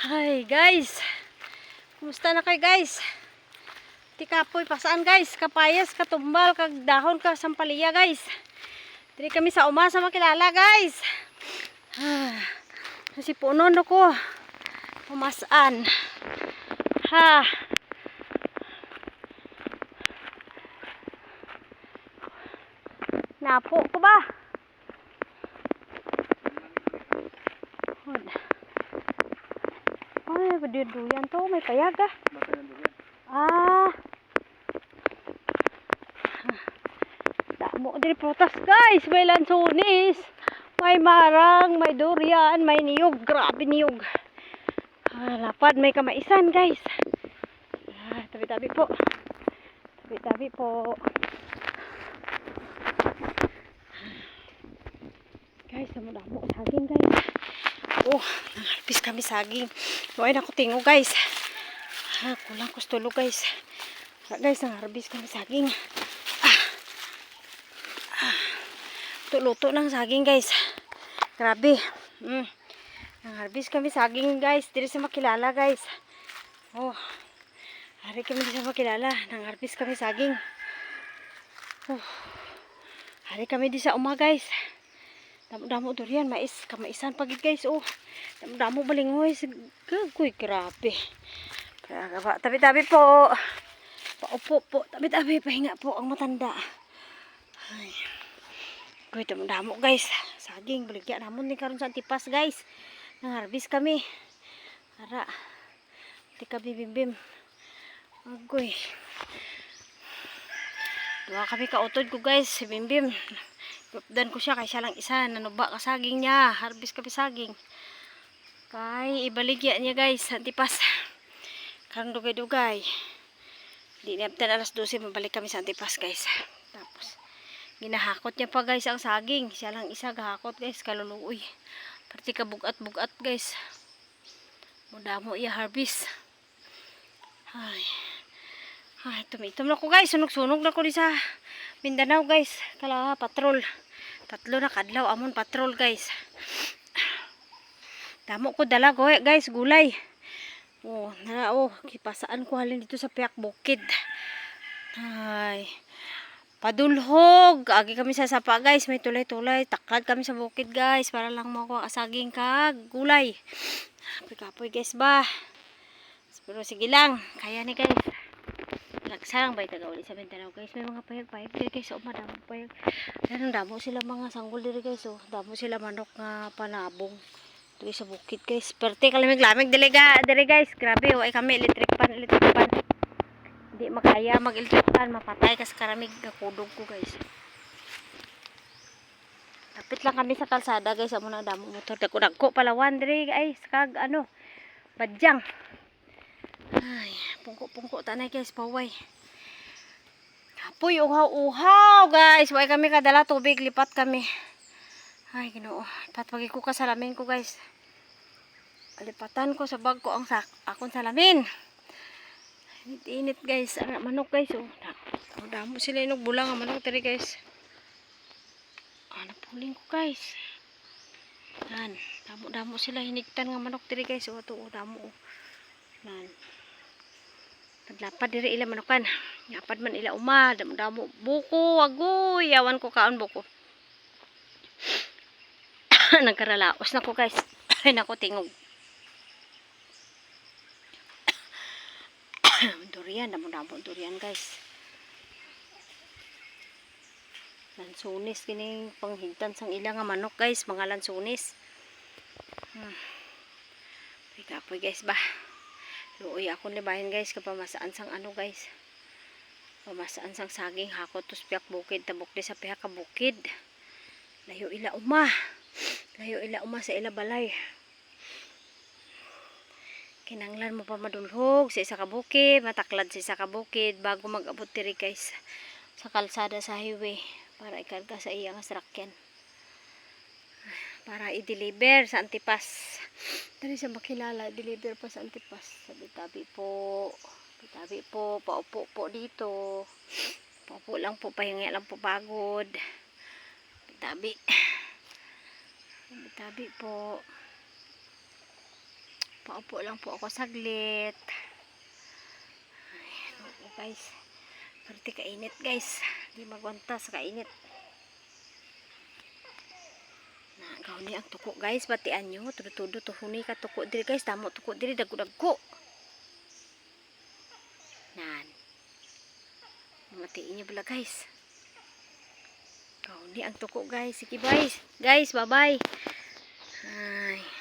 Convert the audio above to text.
Hi guys, kumusta na kayo guys? Ti kapoy pasaan guys, kapayas, katumbal, kag dahon ka sampalaya guys. Diri kami sa umasa makilala guys. Kasi punon ako. Umasaan. Ha. Napo ko ba? Ay, duyan to, may payag ah. Damo din prutas guys, may lansunis, may marang, may durian, may niyog, grabe niyog. Lapad, may kamaisan guys. Tabi-tabi po. Tabi-tabi po. Guys, damo saging guys. Oh, nangarpis kami saging. Luay na ko tingo guys. Kulang ko tulog guys. Guys, nangarpis kami saging. Luto ng saging guys. Grabe. Nangarpis kami saging guys. Diri sa makilala guys. Oh. Hari kami di sa makilala. Nangarpis kami saging. Oh. Hari kami di sa uma guys. Damo-damo durian, mais, kamaisan pagid guys. Oh. Damo-damo balingoy. Gagoy, grabe. Tabi-tabi po. Paupo po. Tabi-tabi, pahinga po ang matanda. Ay. Goy, damo guys. Saging, baligya namon ni karon sa antipas guys. Nangharbis kami. Ara. Di kami bimbim. Agoy. Dua kami kautod ko guys. Si bimbim. Dan ko siya kay siya lang isa. Nanuba ka saging niya. Harbis kami saging. Kay ibaligya niya guys. Antipas. Karang dugay-dugay. Di niyaptan alas 12. Mabalik kami sa antipas guys. Tapos. Ginahakot niya pa guys ang saging. Siya lang isa gahakot guys. Kaluluoy. Parti ka bugat-bugat guys. Mudamo iya harvest. Ay. Ay, tumitom na ko guys. Sunog-sunog na ko di sa Mindanao guys. Kala patrol. 3 na kadlaw. Amon patrol guys. Damo ko dala ko guys. Gulay. Oh, kipasaan ko halin dito sa Piak Bukid. Ay. Padulhog. Agi kami sa sapa guys. May tulay-tulay. Takad kami sa bukid guys. Para lang mo ko asaging kag gulay. Kapoy guys ba. Pero sige lang. Kaya ni guys. Lagsarang bay tagauli sa Mindanao guys. May mga payag-payag diri guys. Madamo payag. Ayan, damo sila mga sanggol diri guys. Damo sila manok nga panabong. Diri sa bukid guys. Perte kalamig-lamig diri guys. Grabe. Ay kami electric pan. Hindi makaya mag-electric pan. Mapatay kasi karamig kakudog ko guys. Tapit lang kami sa kalsada guys. Amo na damo motor. Dagko palawan diri guys. Kag badyang. Ay, pungko tanay guys, paway. Kapoy, uhaw guys. Way kami kadala tubig, lipat kami. Ay, Ginoo. Lipat pagi ko kasalamin ko guys. Lipatan ko sa bag ko ang akong salamin. Init guys. Anak manok guys. Damo sila inog bulang ang manok tiri guys. Napuling ko guys. Yan. Damo sila hinigtan nga manok tiri guys. Damo. Yan. Padlapad diri ila manukan. Yapad man ila uma, damo buko, agoy, yawan ko kaon buko. Nagkaralaos na ko guys. Ay nako tingog. Durian, damo durian guys. Lansunis kining panghigtan sang ila nga manok guys, mga lansunis. Kapoy guys ba. Luoy ako libahin guys kapamasaan sang guys. Pamasaan sang saging hakot tus Piak Bukid tabok di sa piha ka bukid. Layo ila uma sa ila balay. Kinanglan mo pa madulhog sa isa ka bukid, mataklad sa isa ka bukid bago mag-abot diri guys sa kalsada sa highway para ikarga sa iyang sasakyan. Para i-deliver sa antipas. Dari sa makilala, deliver pa sa antipas. Tabi-tabi po. Tabi po. Paupo po dito. Paupo lang po. Pahinga lang po pagod. Tabi. Tabi po. Maupo lang po ako saglit. Ay, ano guys. Pwede kainit guys. Di magwanta sa kainit. Nagaw ni ang tuko guys. Batian nyo. Tudo-tudo tuhuni ka tuko diri guys. Damo tuko diri. Dago-dago. Nan. Matiin nyo pala guys. Gaw ni ang tuko guys. Sige guys. Guys, bye-bye. Ay.